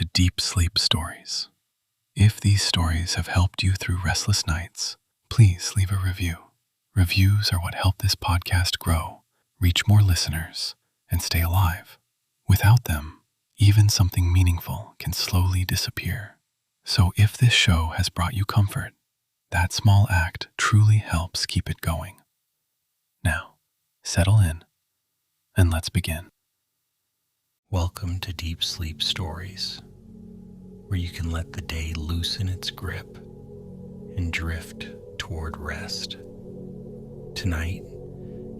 to Deep Sleep Stories. If these stories have helped you through restless nights, please leave a review. Reviews are what help this podcast grow, reach more listeners, and stay alive. Without them, even something meaningful can slowly disappear. So if this show has brought you comfort, that small act truly helps keep it going. Now, settle in, and let's begin. Welcome to Deep Sleep Stories, where you can let the day loosen its grip and drift toward rest. Tonight,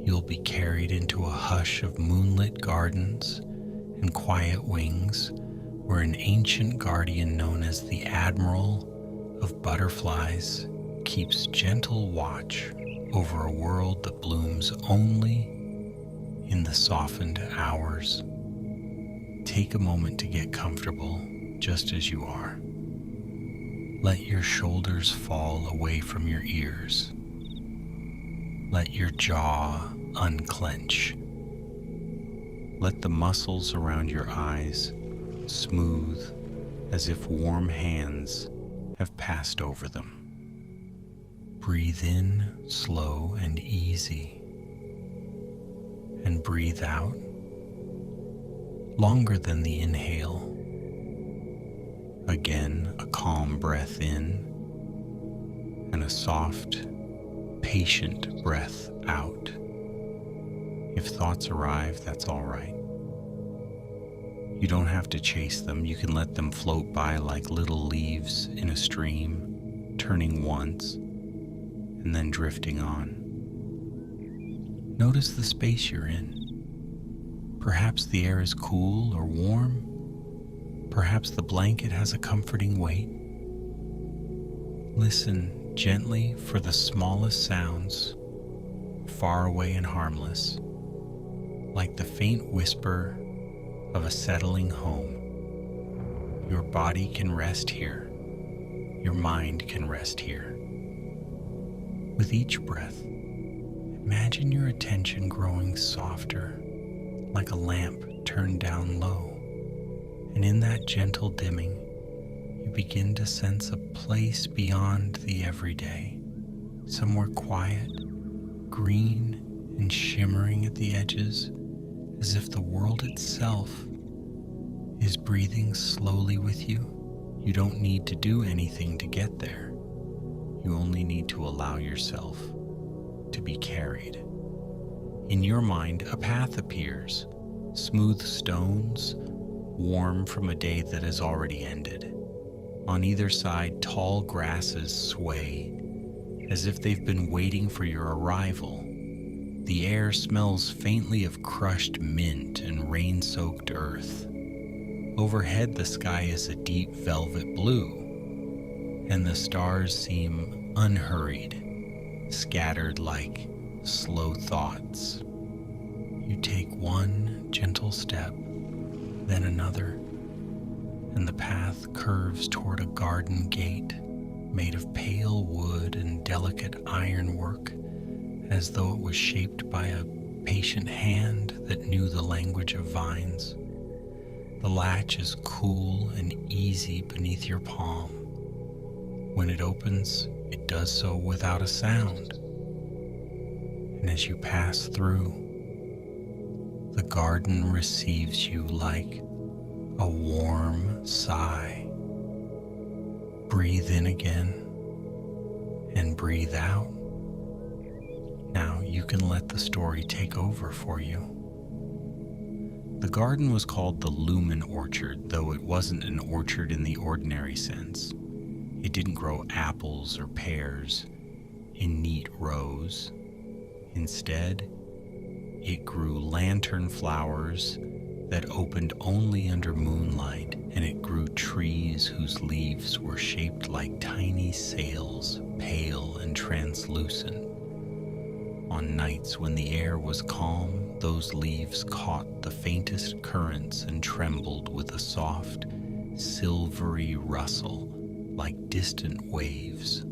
you'll be carried into a hush of moonlit gardens and quiet wings where an ancient guardian known as the Admiral of Butterflies keeps gentle watch over a world that blooms only in the softened hours. Take a moment to get comfortable just as you are. Let your shoulders fall away from your ears. Let your jaw unclench. Let the muscles around your eyes smooth as if warm hands have passed over them. Breathe in slow and easy, and breathe out longer than the inhale. Again, a calm breath in and a soft, patient breath out. If thoughts arrive, that's all right. You don't have to chase them. You can let them float by like little leaves in a stream, turning once and then drifting on. Notice the space you're in. Perhaps the air is cool or warm. Perhaps the blanket has a comforting weight. Listen gently for the smallest sounds, far away and harmless, like the faint whisper of a settling home. Your body can rest here. Your mind can rest here. With each breath, imagine your attention growing softer, like a lamp turned down low. And in that gentle dimming, you begin to sense a place beyond the everyday, somewhere quiet, green, and shimmering at the edges, as if the world itself is breathing slowly with you. You don't need to do anything to get there. You only need to allow yourself to be carried. In your mind, a path appears, smooth stones, warm from a day that has already ended. On either side, tall grasses sway, as if they've been waiting for your arrival. The air smells faintly of crushed mint and rain-soaked earth. Overhead, the sky is a deep velvet blue, and the stars seem unhurried, scattered like slow thoughts. You take one gentle step, then another, and the path curves toward a garden gate made of pale wood and delicate ironwork, as though it was shaped by a patient hand that knew the language of vines. The latch is cool and easy beneath your palm. When it opens, it does so without a sound. And as you pass through, the garden receives you like a warm sigh. Breathe in again and breathe out. Now you can let the story take over for you. The garden was called the Lumen Orchard, though it wasn't an orchard in the ordinary sense. It didn't grow apples or pears in neat rows. Instead, it grew lantern flowers that opened only under moonlight, and it grew trees whose leaves were shaped like tiny sails, pale and translucent. On nights when the air was calm, those leaves caught the faintest currents and trembled with a soft, silvery rustle like distant waves.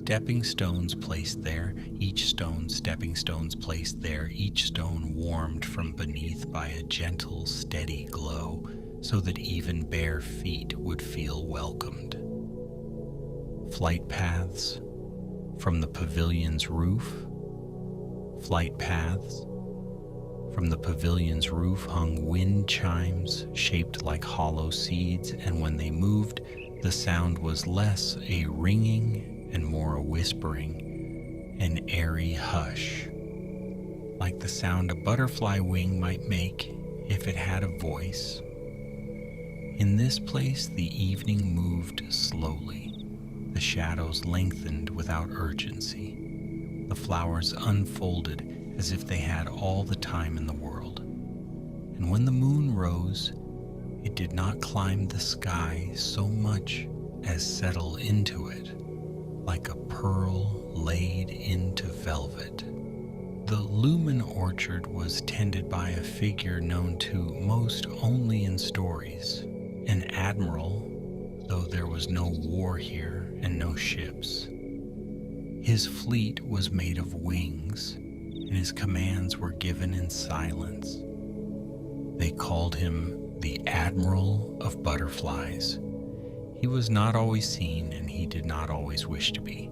Stepping stones placed there, each stone stepping stones placed there, each stone warmed from beneath by a gentle, steady glow, so that even bare feet would feel welcomed. Flight paths from the pavilion's roof. Flight paths from the pavilion's roof hung wind chimes shaped like hollow seeds, and when they moved, the sound was less a ringing and more a whispering, an airy hush, like the sound a butterfly wing might make if it had a voice. In this place, the evening moved slowly. The shadows lengthened without urgency. The flowers unfolded as if they had all the time in the world. And when the moon rose, it did not climb the sky so much as settle into it, like a pearl laid into velvet. The Lumen Orchard was tended by a figure known to most only in stories, an admiral, though there was no war here and no ships. His fleet was made of wings, and his commands were given in silence. They called him the Admiral of Butterflies. He was not always seen, and he did not always wish to be.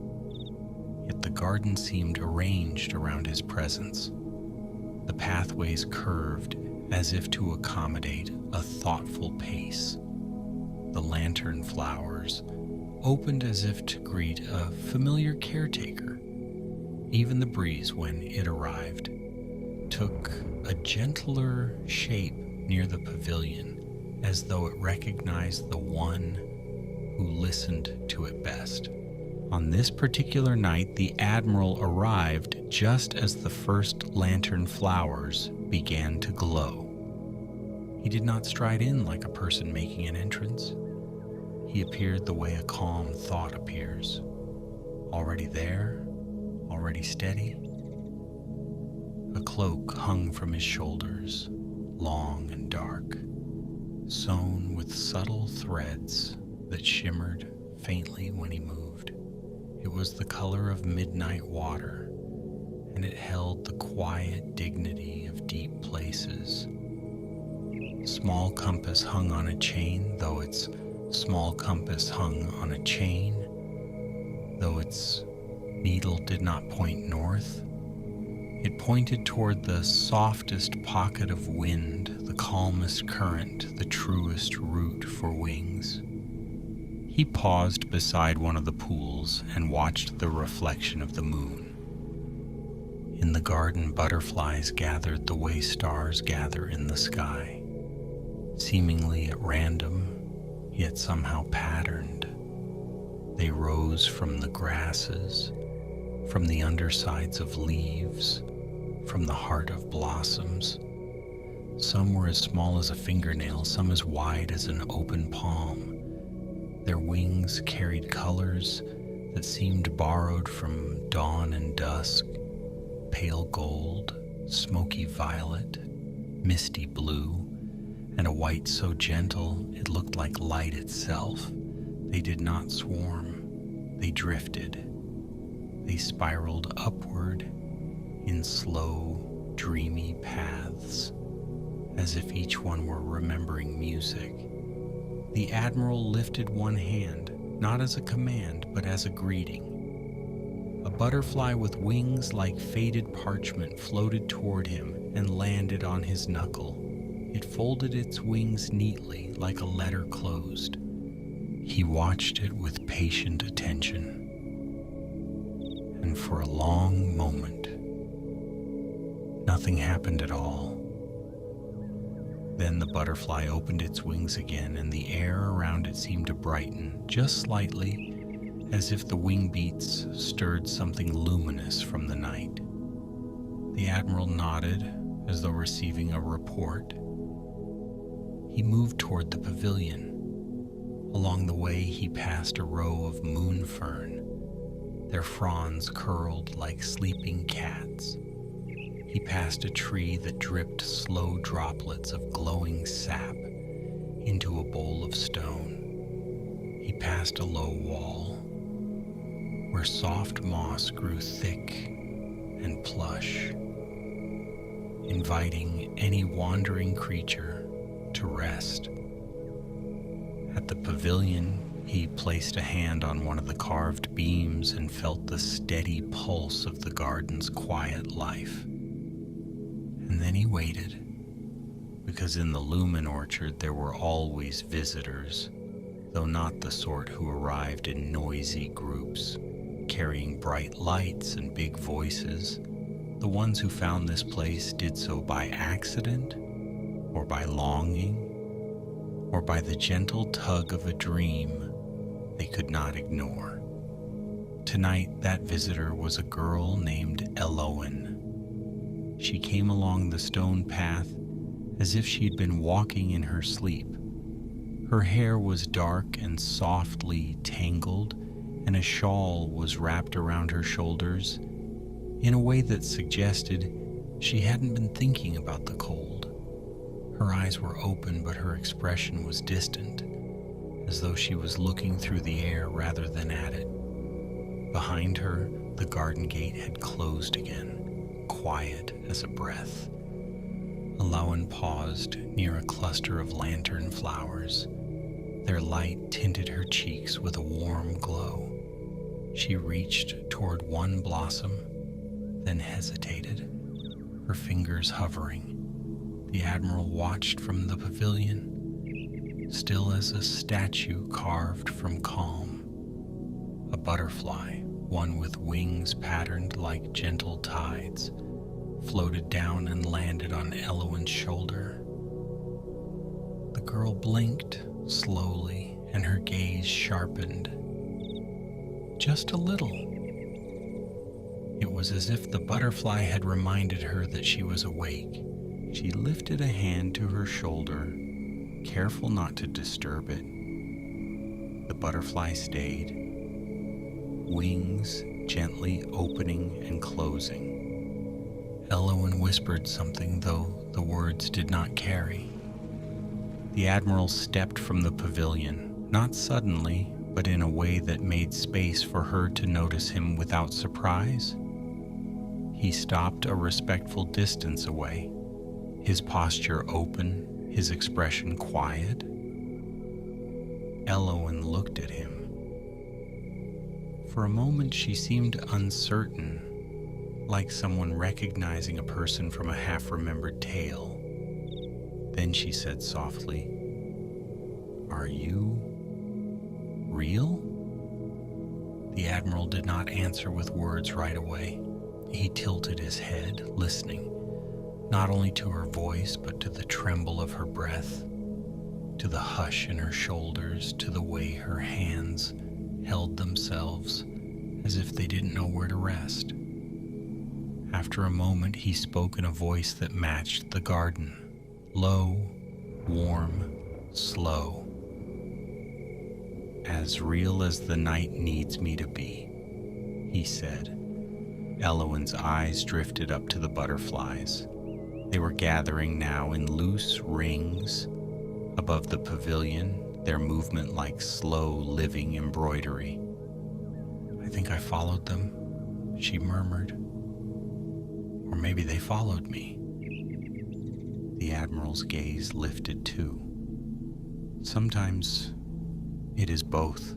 Yet the garden seemed arranged around his presence. The pathways curved as if to accommodate a thoughtful pace. The lantern flowers opened as if to greet a familiar caretaker. Even the breeze, when it arrived, took a gentler shape near the pavilion, as though it recognized the one who listened to it best. On this particular night, the Admiral arrived just as the first lantern flowers began to glow. He did not stride in like a person making an entrance. He appeared the way a calm thought appears, already there, already steady. A cloak hung from his shoulders, long and dark, sewn with subtle threads that shimmered faintly when he moved. It was the color of midnight water, and it held the quiet dignity of deep places. Small compass hung on a chain, though its small compass hung on a chain, though its needle did not point north. It pointed toward the softest pocket of wind, the calmest current, the truest route for wings. He paused beside one of the pools and watched the reflection of the moon. In the garden, butterflies gathered the way stars gather in the sky, seemingly at random, yet somehow patterned. They rose from the grasses, from the undersides of leaves, from the heart of blossoms. Some were as small as a fingernail, some as wide as an open palm. Their wings carried colors that seemed borrowed from dawn and dusk: pale gold, smoky violet, misty blue, and a white so gentle it looked like light itself. They did not swarm, they drifted. They spiraled upward in slow, dreamy paths, as if each one were remembering music. The Admiral lifted one hand, not as a command, but as a greeting. A butterfly with wings like faded parchment floated toward him and landed on his knuckle. It folded its wings neatly, like a letter closed. He watched it with patient attention. And for a long moment, nothing happened at all. Then the butterfly opened its wings again, and the air around it seemed to brighten, just slightly, as if the wing beats stirred something luminous from the night. The Admiral nodded, as though receiving a report. He moved toward the pavilion. Along the way, he passed a row of moon fern, their fronds curled like sleeping cats. He passed a tree that dripped slow droplets of glowing sap into a bowl of stone. He passed a low wall where soft moss grew thick and plush, inviting any wandering creature to rest the pavilion, he placed a hand on one of the carved beams and felt the steady pulse of the garden's quiet life. And then he waited, because in the Lumen Orchard there were always visitors, though not the sort who arrived in noisy groups, carrying bright lights and big voices. The ones who found this place did so by accident, or by longing, or by the gentle tug of a dream they could not ignore. Tonight, that visitor was a girl named Elowen. She came along the stone path as if she'd been walking in her sleep. Her hair was dark and softly tangled, and a shawl was wrapped around her shoulders in a way that suggested she hadn't been thinking about the cold. Her eyes were open, but her expression was distant, as though she was looking through the air rather than at it. Behind her, the garden gate had closed again, quiet as a breath. Elowen paused near a cluster of lantern flowers. Their light tinted her cheeks with a warm glow. She reached toward one blossom, then hesitated, her fingers hovering. The Admiral watched from the pavilion, still as a statue carved from calm. A butterfly, one with wings patterned like gentle tides, floated down and landed on Elowen's shoulder. The girl blinked slowly, and her gaze sharpened. Just a little. It was as if the butterfly had reminded her that she was awake. She lifted a hand to her shoulder, careful not to disturb it. The butterfly stayed, wings gently opening and closing. Elowen whispered something, though the words did not carry. The Admiral stepped from the pavilion, not suddenly, but in a way that made space for her to notice him without surprise. He stopped a respectful distance away, his posture open, his expression quiet. Elowen looked at him. For a moment she seemed uncertain, like someone recognizing a person from a half-remembered tale. Then she said softly, "Are you real?" The Admiral did not answer with words right away. He tilted his head, listening, not only to her voice, but to the tremble of her breath, to the hush in her shoulders, to the way her hands held themselves as if they didn't know where to rest. After a moment, he spoke in a voice that matched the garden, low, warm, slow. "As real as the night needs me to be," he said. Elowen's eyes drifted up to the butterflies. They were gathering now in loose rings above the pavilion, their movement like slow, living embroidery. "I think I followed them," she murmured. "Or maybe they followed me." The Admiral's gaze lifted too. "Sometimes it is both."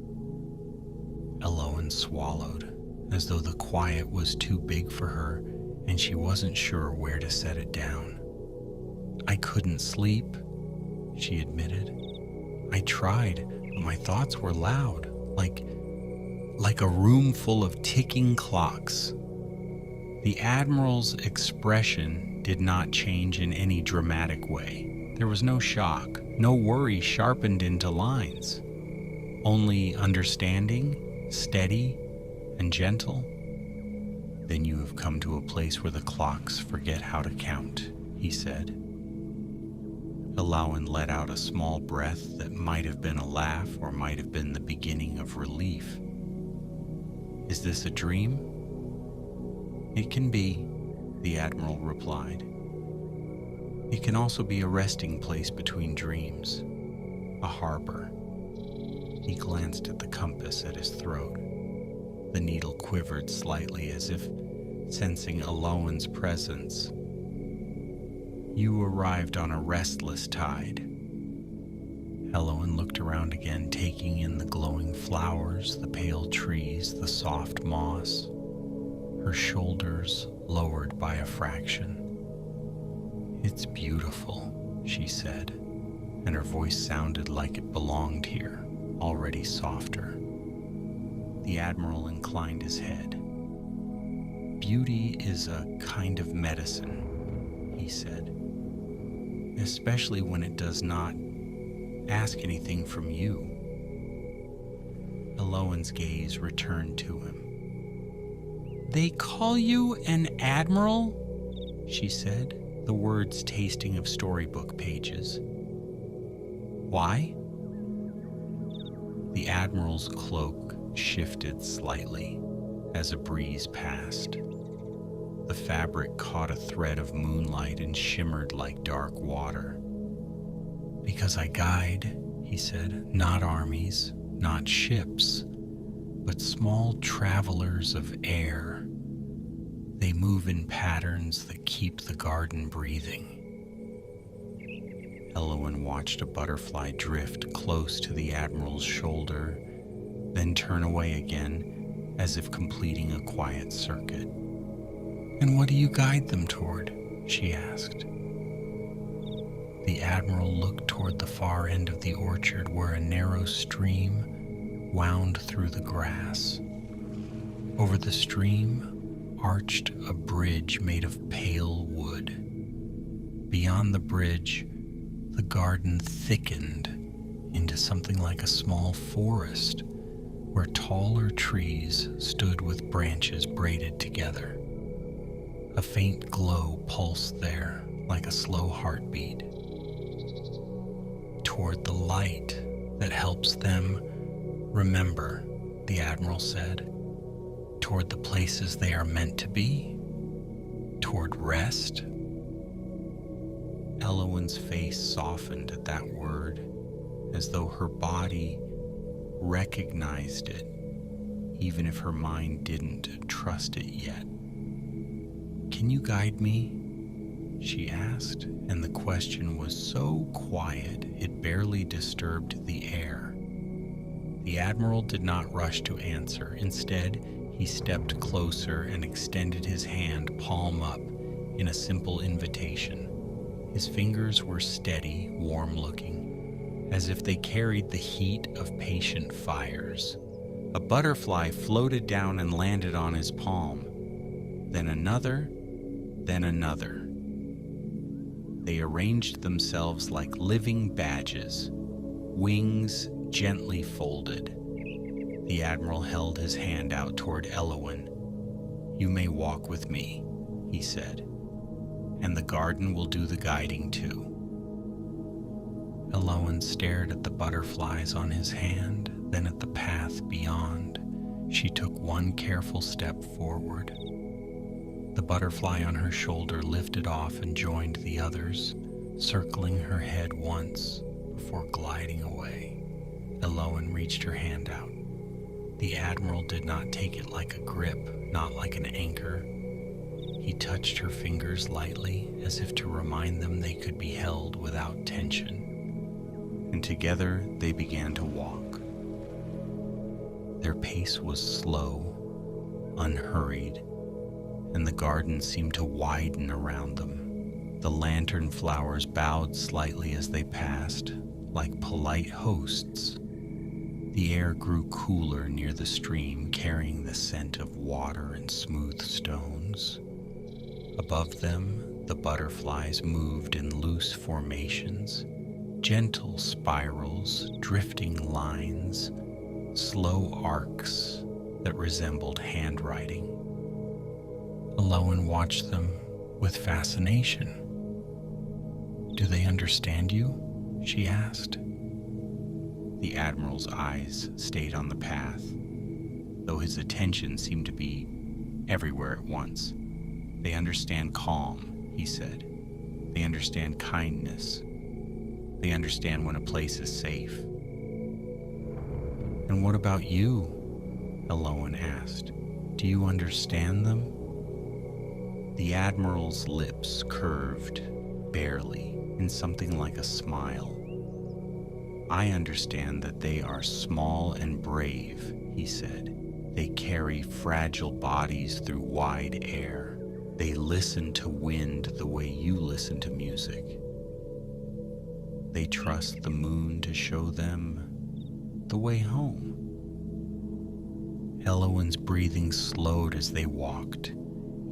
Elowen swallowed, as though the quiet was too big for her and she wasn't sure where to set it down. "I couldn't sleep," she admitted. "I tried, but my thoughts were loud, like a room full of ticking clocks." The Admiral's expression did not change in any dramatic way. There was no shock, no worry sharpened into lines. Only understanding, steady, and gentle. "Then you have come to a place where the clocks forget how to count," he said. Elowen let out a small breath that might have been a laugh or might have been the beginning of relief. "Is this a dream?" "It can be," the Admiral replied. "It can also be a resting place between dreams, a harbor." He glanced at the compass at his throat. The needle quivered slightly as if sensing Elowen's presence. "You arrived on a restless tide, Elowen looked around again, taking in the glowing flowers, the pale trees, the soft moss. Her shoulders lowered by a fraction. "It's beautiful," she said, and her voice sounded like it belonged here, already softer. The Admiral inclined his head. "Beauty is a kind of medicine," he said, "especially when it does not ask anything from you." Elowen's gaze returned to him. "They call you an admiral?" she said, the words tasting of storybook pages. "Why?" The Admiral's cloak shifted slightly as a breeze passed. The fabric caught a thread of moonlight and shimmered like dark water. "Because I guide," he said, "not armies, not ships, but small travelers of air. They move in patterns that keep the garden breathing." Elowen watched a butterfly drift close to the Admiral's shoulder, then turn away again, as if completing a quiet circuit. "And what do you guide them toward?" she asked. The Admiral looked toward the far end of the orchard, where a narrow stream wound through the grass. Over the stream arched a bridge made of pale wood. Beyond the bridge, the garden thickened into something like a small forest, where taller trees stood with branches braided together. A faint glow pulsed there, like a slow heartbeat. "Toward the light that helps them remember," the Admiral said. "Toward the places they are meant to be. Toward rest." Elowen's face softened at that word, as though her body recognized it, even if her mind didn't trust it yet. "Can you guide me?" she asked, and the question was so quiet it barely disturbed the air. The Admiral did not rush to answer. Instead, he stepped closer and extended his hand palm up in a simple invitation. His fingers were steady, warm-looking, as if they carried the heat of patient fires. A butterfly floated down and landed on his palm. Then another, then another. They arranged themselves like living badges, wings gently folded. The Admiral held his hand out toward Elowen. "You may walk with me," he said, "and the garden will do the guiding too." Elowen stared at the butterflies on his hand, then at the path beyond. She took one careful step forward. The butterfly on her shoulder lifted off and joined the others, circling her head once before gliding away. Elowen reached her hand out. The Admiral did not take it like a grip, not like an anchor. He touched her fingers lightly, as if to remind them they could be held without tension. And together they began to walk. Their pace was slow, unhurried, and the garden seemed to widen around them. The lantern flowers bowed slightly as they passed, like polite hosts. The air grew cooler near the stream, carrying the scent of water and smooth stones. Above them, the butterflies moved in loose formations, gentle spirals, drifting lines, slow arcs that resembled handwriting. Elowen watched them with fascination. "Do they understand you?" she asked. The Admiral's eyes stayed on the path, though his attention seemed to be everywhere at once. "They understand calm," he said. "They understand kindness. They understand when a place is safe." "And what about you?" Elowen asked. "Do you understand them?" The Admiral's lips curved, barely, in something like a smile. I understand that they are small and brave, he said. They carry fragile bodies through wide air. They listen to wind the way you listen to music. They trust the moon to show them the way home. Elowen's breathing slowed as they walked.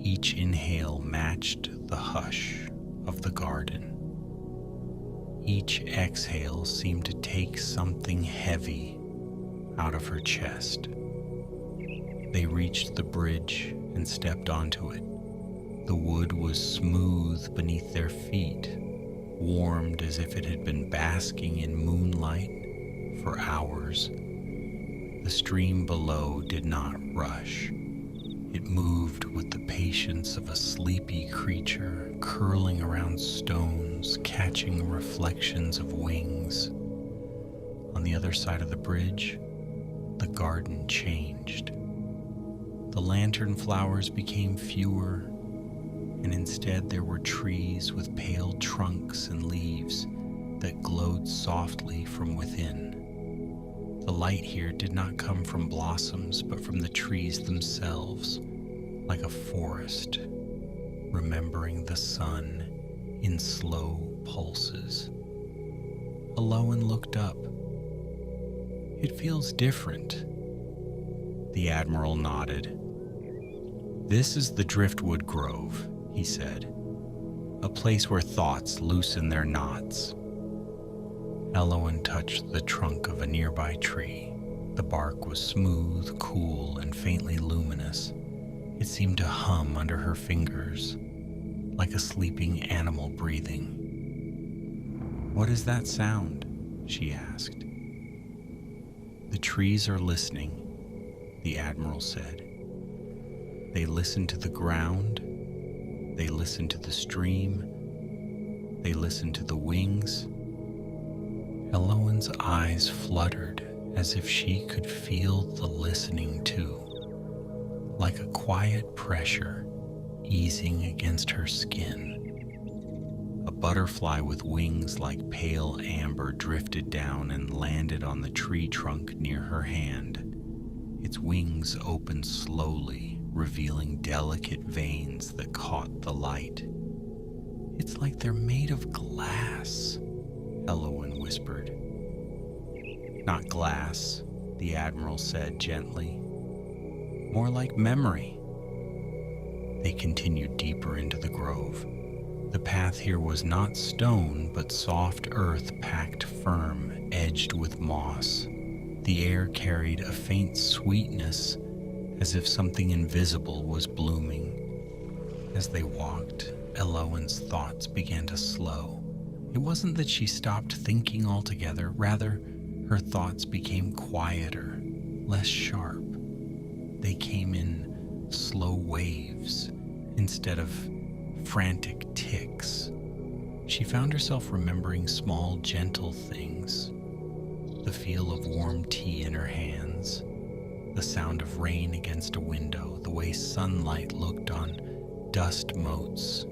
Each inhale matched the hush of the garden. Each exhale seemed to take something heavy out of her chest. They reached the bridge and stepped onto it. The wood was smooth beneath their feet, warmed as if it had been basking in moonlight for hours. The stream below did not rush. It moved with the patience of a sleepy creature, curling around stones, catching reflections of wings. On the other side of the bridge, the garden changed. The lantern flowers became fewer, and instead there were trees with pale trunks and leaves that glowed softly from within. The light here did not come from blossoms, but from the trees themselves, like a forest, remembering the sun in slow pulses. Elowen looked up. "It feels different." The Admiral nodded. "This is the Driftwood Grove," he said, "a place where thoughts loosen their knots." Elowen touched the trunk of a nearby tree. The bark was smooth, cool, and faintly luminous. It seemed to hum under her fingers, like a sleeping animal breathing. "What is that sound?" she asked. "The trees are listening," the Admiral said. "They listen to the ground, they listen to the stream, they listen to the wings." Elowen's eyes fluttered as if she could feel the listening too, like a quiet pressure easing against her skin. A butterfly with wings like pale amber drifted down and landed on the tree trunk near her hand. Its wings opened slowly, revealing delicate veins that caught the light. "It's like they're made of glass," Elowen whispered. "Not glass," the Admiral said gently. "More like memory." They continued deeper into the grove. The path here was not stone, but soft earth packed firm, edged with moss. The air carried a faint sweetness, as if something invisible was blooming. As they walked, Elowen's thoughts began to slow. It wasn't that she stopped thinking altogether, rather, her thoughts became quieter, less sharp. They came in slow waves instead of frantic ticks. She found herself remembering small, gentle things. The feel of warm tea in her hands, the sound of rain against a window, the way sunlight looked on dust motes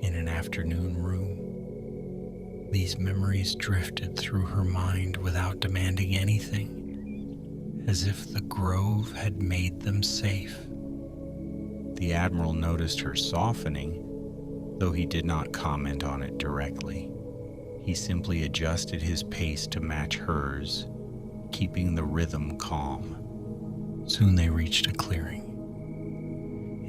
in an afternoon room. These memories drifted through her mind without demanding anything, as if the grove had made them safe. The Admiral noticed her softening, though he did not comment on it directly. He simply adjusted his pace to match hers, keeping the rhythm calm. Soon they reached a clearing.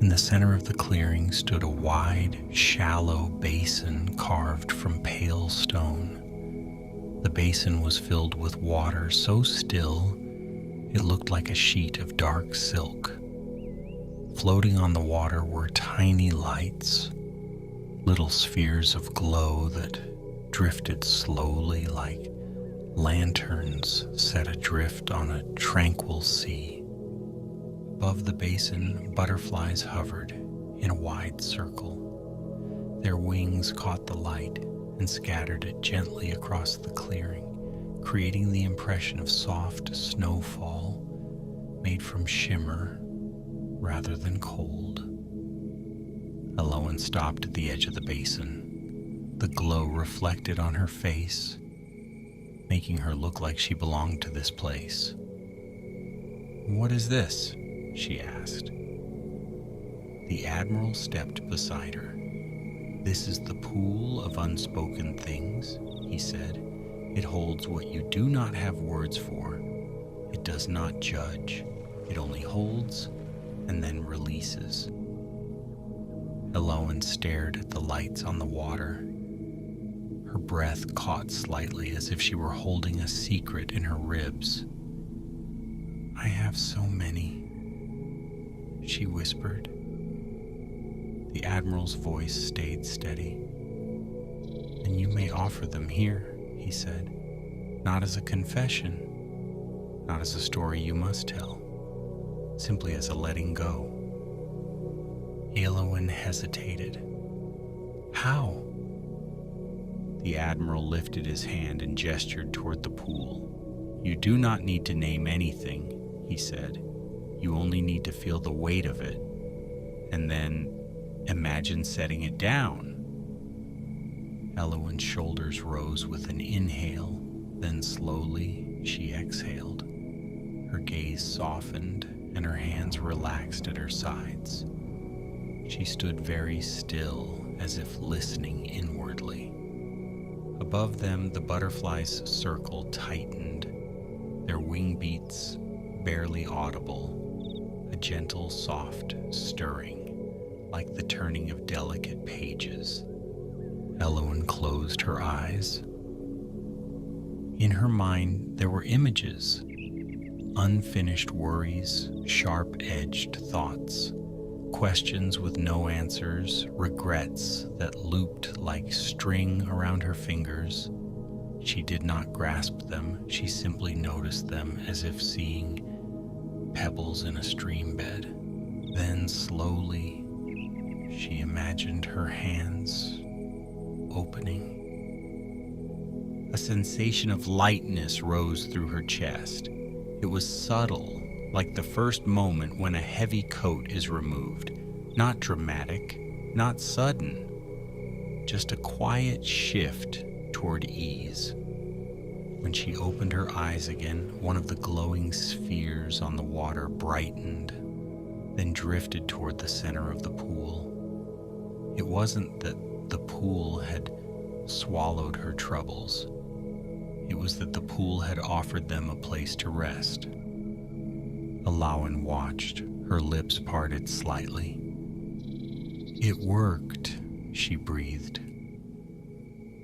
In the center of the clearing stood a wide, shallow basin carved from pale stone. The basin was filled with water so still it looked like a sheet of dark silk. Floating on the water were tiny lights, little spheres of glow that drifted slowly like lanterns set adrift on a tranquil sea. Above the basin, butterflies hovered in a wide circle. Their wings caught the light and scattered it gently across the clearing, creating the impression of soft snowfall made from shimmer rather than cold. Elowen stopped at the edge of the basin. The glow reflected on her face, making her look like she belonged to this place. "What is this?" she asked. The Admiral stepped beside her. "This is the pool of unspoken things," he said. "It holds what you do not have words for. It does not judge. It only holds and then releases." Elowen stared at the lights on the water. Her breath caught slightly as if she were holding a secret in her ribs. "I have so many," she whispered. The Admiral's voice stayed steady. "And you may offer them here," he said. "Not as a confession, not as a story you must tell, simply as a letting go." Elowen hesitated. "How?" The Admiral lifted his hand and gestured toward the pool. "You do not need to name anything," he said. "You only need to feel the weight of it, and then imagine setting it down." Elowen's shoulders rose with an inhale, then slowly she exhaled. Her gaze softened and her hands relaxed at her sides. She stood very still, as if listening inwardly. Above them, the butterflies' circle tightened, their wing beats barely audible, a gentle, soft stirring, like the turning of delicate pages. Elowen closed her eyes. In her mind, there were images, unfinished worries, sharp-edged thoughts, questions with no answers, regrets that looped like string around her fingers. She did not grasp them, she simply noticed them as if seeing pebbles in a stream bed. Then slowly, she imagined her hands opening. A sensation of lightness rose through her chest. It was subtle, like the first moment when a heavy coat is removed. Not dramatic, not sudden, just a quiet shift toward ease. When she opened her eyes again, one of the glowing spheres on the water brightened, then drifted toward the center of the pool. It wasn't that the pool had swallowed her troubles. It was that the pool had offered them a place to rest. Elowen watched, her lips parted slightly. "It worked," she breathed.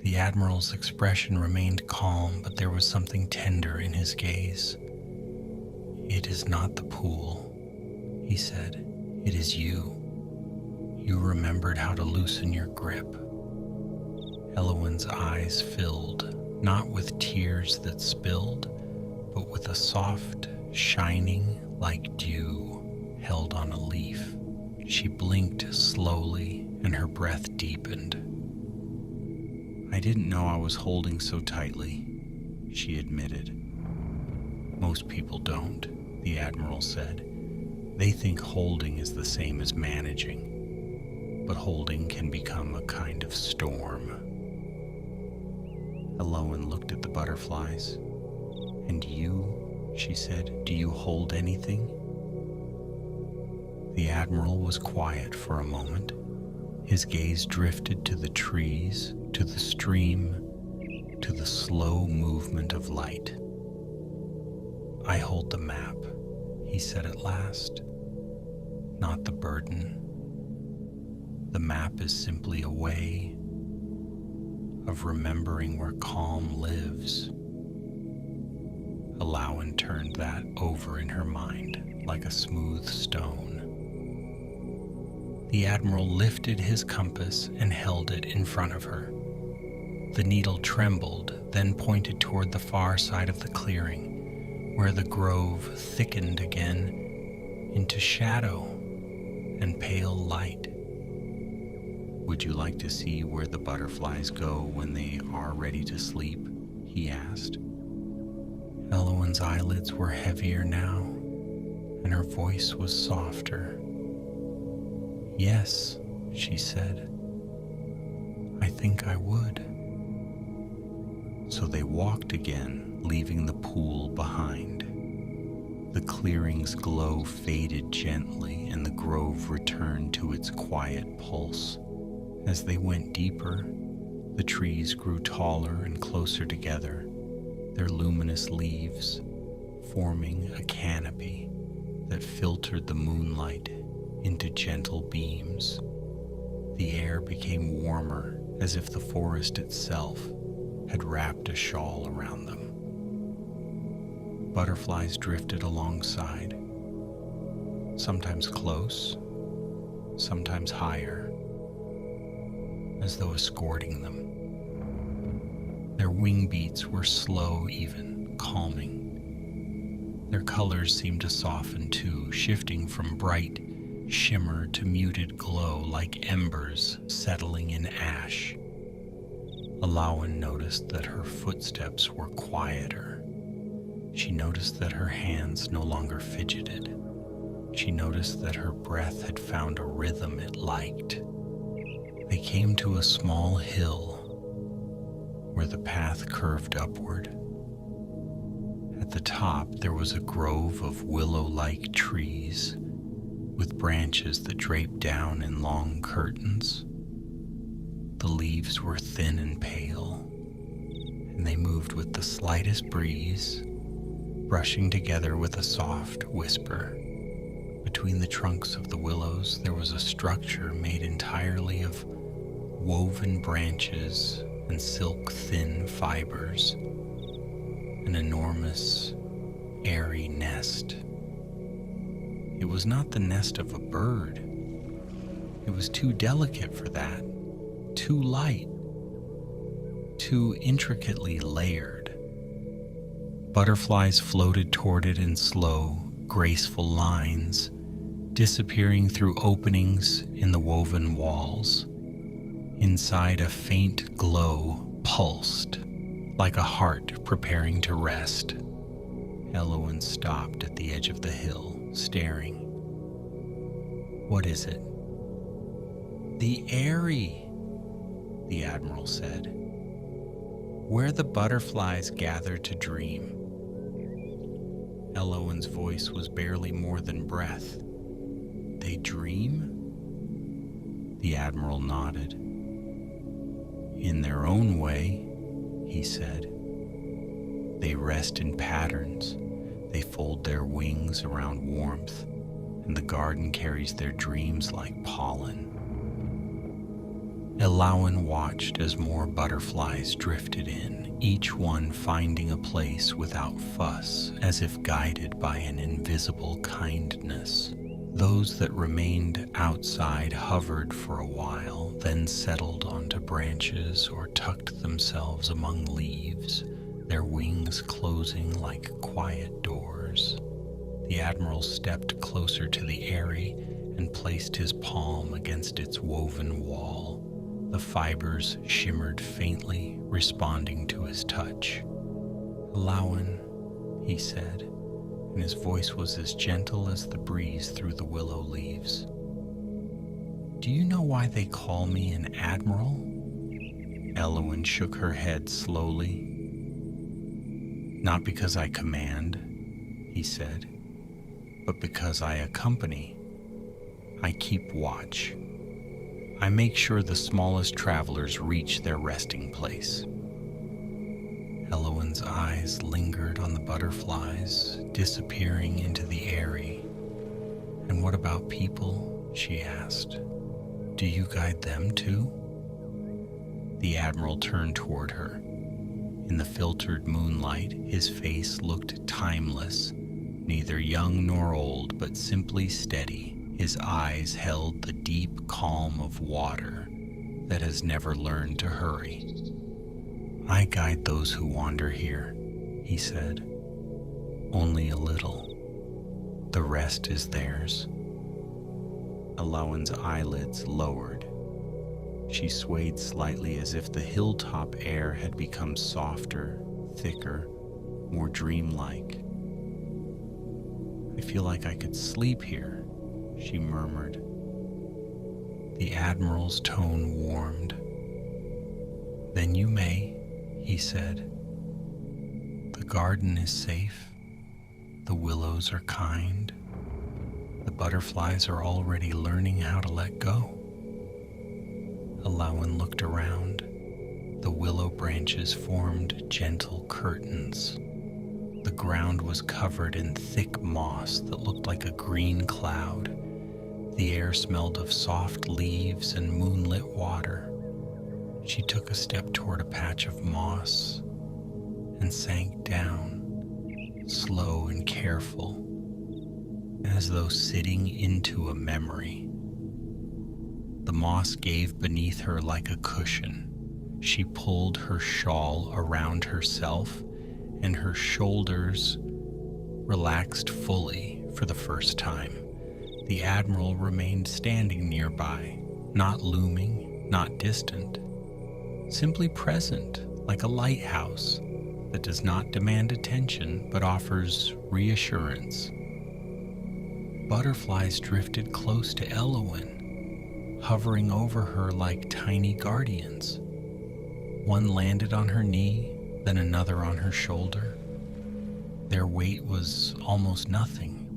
The Admiral's expression remained calm, but there was something tender in his gaze. "It is not the pool," he said. "It is you. You remembered how to loosen your grip." Elowen's eyes filled, not with tears that spilled, but with a soft shining like dew held on a leaf. She blinked slowly and her breath deepened. "I didn't know I was holding so tightly," she admitted. "Most people don't," the Admiral said. "They think holding is the same as managing, but holding can become a kind of storm." Elowen looked at the butterflies. "And you?" she said. "Do you hold anything?" The Admiral was quiet for a moment. His gaze drifted to the trees, to the stream, to the slow movement of light. "I hold the map," he said at last, "not the burden. The map is simply a way of remembering where calm lives." Elowen turned that over in her mind like a smooth stone. The Admiral lifted his compass and held it in front of her. The needle trembled, then pointed toward the far side of the clearing, where the grove thickened again into shadow and pale light. "Would you like to see where the butterflies go when they are ready to sleep?" he asked. Elowen's eyelids were heavier now, and her voice was softer. "Yes," she said. "I think I would." So they walked again, leaving the pool behind. The clearing's glow faded gently, and the grove returned to its quiet pulse. As they went deeper, the trees grew taller and closer together, their luminous leaves forming a canopy that filtered the moonlight into gentle beams. The air became warmer, as if the forest itself had wrapped a shawl around them. Butterflies drifted alongside, sometimes close, sometimes higher, as though escorting them. Their wing beats were slow, even calming. Their colors seemed to soften too, shifting from bright shimmer to muted glow like embers settling in ash. Alawan noticed that her footsteps were quieter. She noticed that her hands no longer fidgeted. She noticed that her breath had found a rhythm it liked. They came to a small hill where the path curved upward. At the top, there was a grove of willow-like trees with branches that draped down in long curtains. The leaves were thin and pale, and they moved with the slightest breeze, brushing together with a soft whisper. Between the trunks of the willows, there was a structure made entirely of woven branches and silk-thin fibers, an enormous, airy nest. It was not the nest of a bird. It was too delicate for that, too light, too intricately layered. Butterflies floated toward it in slow, graceful lines, disappearing through openings in the woven walls. Inside, a faint glow pulsed, like a heart preparing to rest. Elowen stopped at the edge of the hill, staring. "What is it?" "The Eyrie," the Admiral said. "Where the butterflies gather to dream." Elowen's voice was barely more than breath. "They dream?" The Admiral nodded. "In their own way," he said. "They rest in patterns. They fold their wings around warmth, and the garden carries their dreams like pollen." Elowen watched as more butterflies drifted in, each one finding a place without fuss, as if guided by an invisible kindness. Those that remained outside hovered for a while, then settled onto branches or tucked themselves among leaves, their wings closing like quiet doors. The Admiral stepped closer to the Eyrie and placed his palm against its woven wall. The fibers shimmered faintly, responding to his touch. "Alawan," he said, and his voice was as gentle as the breeze through the willow leaves. "Do you know why they call me an admiral?" Elowen shook her head slowly. "Not because I command," he said, "but because I accompany. I keep watch. I make sure the smallest travelers reach their resting place." Elowen's eyes lingered on the butterflies, disappearing into the Eyrie. "And what about people?" she asked. "Do you guide them too?" The Admiral turned toward her. In the filtered moonlight, his face looked timeless, neither young nor old, but simply steady. His eyes held the deep calm of water that has never learned to hurry. "I guide those who wander here," he said. "Only a little. The rest is theirs." Alawan's eyelids lowered. She swayed slightly as if the hilltop air had become softer, thicker, more dreamlike. "I feel like I could sleep here," she murmured. The Admiral's tone warmed. "Then you may," he said. garden is safe. The willows are kind. The butterflies are already learning how to let go. Alowan looked around. The willow branches formed gentle curtains. The ground was covered in thick moss that looked like a green cloud. The air smelled of soft leaves and moonlit water. She took a step toward a patch of moss and sank down, slow and careful, as though sitting into a memory. The moss gave beneath her like a cushion. She pulled her shawl around herself, and her shoulders relaxed fully for the first time. The Admiral remained standing nearby, not looming, not distant, simply present, like a lighthouse that does not demand attention but offers reassurance. Butterflies drifted close to Layla, hovering over her like tiny guardians. One landed on her knee, then another on her shoulder. Their weight was almost nothing,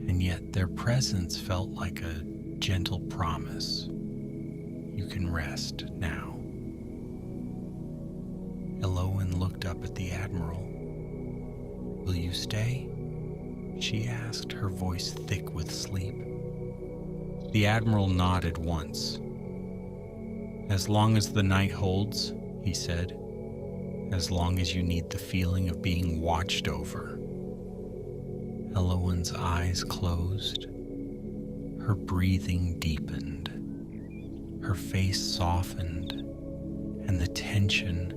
and yet their presence felt like a gentle promise. You can rest now. Layla looked up at the Admiral. "Will you stay?" she asked, her voice thick with sleep. The Admiral nodded once. "As long as the night holds," he said. "As long as you need the feeling of being watched over." Layla's eyes closed. Her breathing deepened. Her face softened, and the tension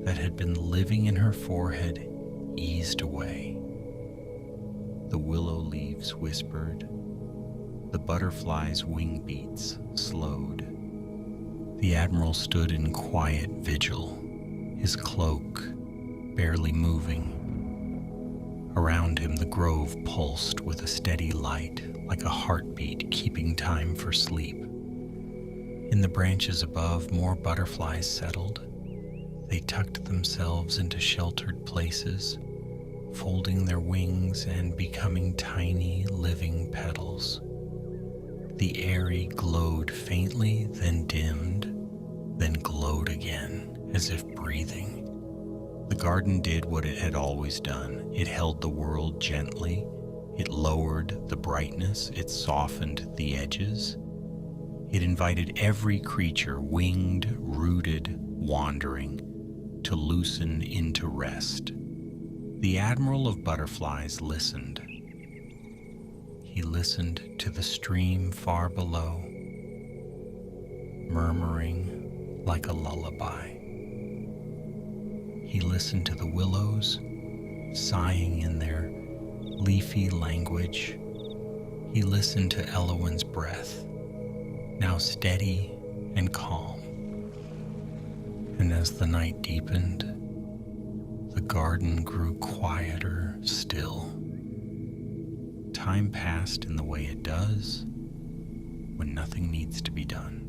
that had been living in her forehead eased away. The willow leaves whispered. The butterflies' wing beats slowed. The Admiral stood in quiet vigil, his cloak barely moving. Around him, the grove pulsed with a steady light, like a heartbeat keeping time for sleep. In the branches above, more butterflies settled. They tucked themselves into sheltered places, folding their wings and becoming tiny, living petals. The eyrie glowed faintly, then dimmed, then glowed again, as if breathing. The garden did what it had always done. It held the world gently. It lowered the brightness. It softened the edges. It invited every creature, winged, rooted, wandering, to loosen into rest. The Admiral of Butterflies listened. He listened to the stream far below, murmuring like a lullaby. He listened to the willows, sighing in their leafy language. He listened to Layla's breath, now steady and calm. And as the night deepened, the garden grew quieter still. Time passed in the way it does when nothing needs to be done.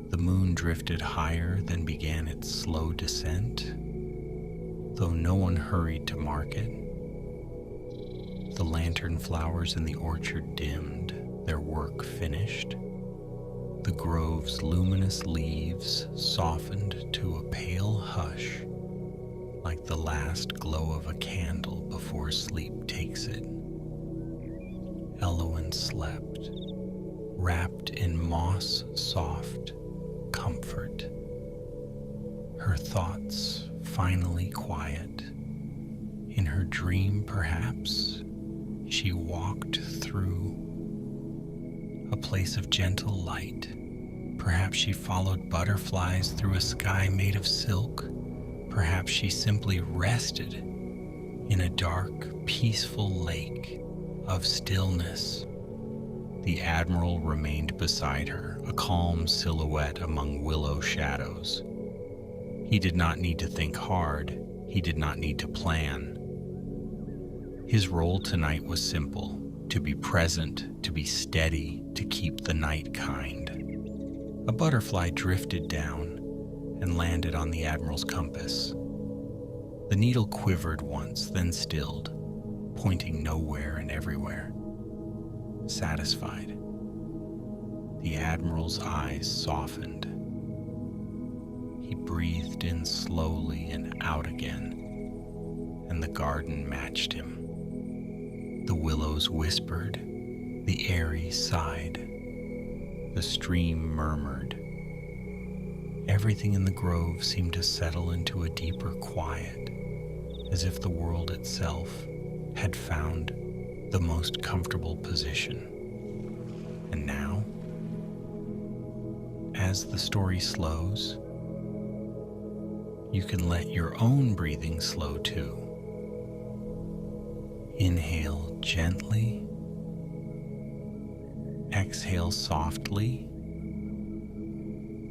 The moon drifted higher, then began its slow descent, though no one hurried to mark it. The lantern flowers in the orchard dimmed, their work finished. The grove's luminous leaves softened to a pale hush, like the last glow of a candle before sleep takes it. Layla slept, wrapped in moss-soft comfort. Her thoughts finally quiet. In her dream, perhaps, she walked through a place of gentle light. Perhaps she followed butterflies through a sky made of silk. Perhaps she simply rested in a dark, peaceful lake of stillness. The Admiral remained beside her, a calm silhouette among willow shadows. He did not need to think hard. He did not need to plan. His role tonight was simple: to be present, to be steady, to keep the night kind. A butterfly drifted down and landed on the Admiral's compass. The needle quivered once, then stilled, pointing nowhere and everywhere. Satisfied, the Admiral's eyes softened. He breathed in slowly and out again, and the garden matched him. The willows whispered, the eyrie sighed, the stream murmured. Everything in the grove seemed to settle into a deeper quiet, as if the world itself had found the most comfortable position. And now, as the story slows, you can let your own breathing slow too. Inhale gently, exhale softly.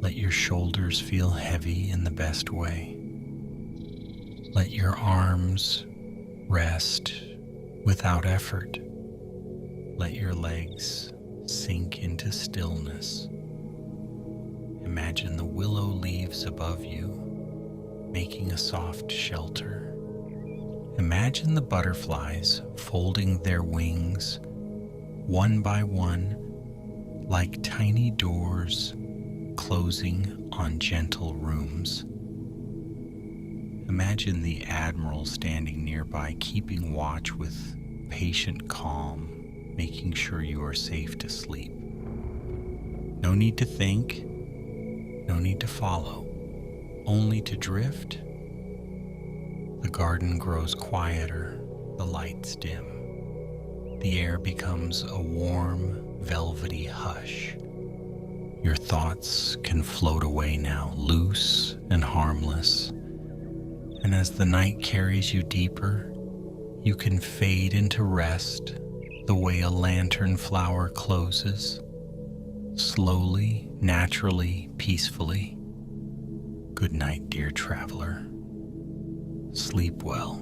Let your shoulders feel heavy in the best way. Let your arms rest without effort. Let your legs sink into stillness. Imagine the willow leaves above you, making a soft shelter. Imagine the butterflies folding their wings one by one, like tiny doors closing on gentle rooms. Imagine the Admiral standing nearby, keeping watch with patient calm, making sure you are safe to sleep. No need to think, no need to follow, only to drift. The garden grows quieter, the lights dim. The air becomes a warm, velvety hush. Your thoughts can float away now, loose and harmless. And as the night carries you deeper, you can fade into rest the way a lantern flower closes, slowly, naturally, peacefully. Good night, dear traveler. Sleep well.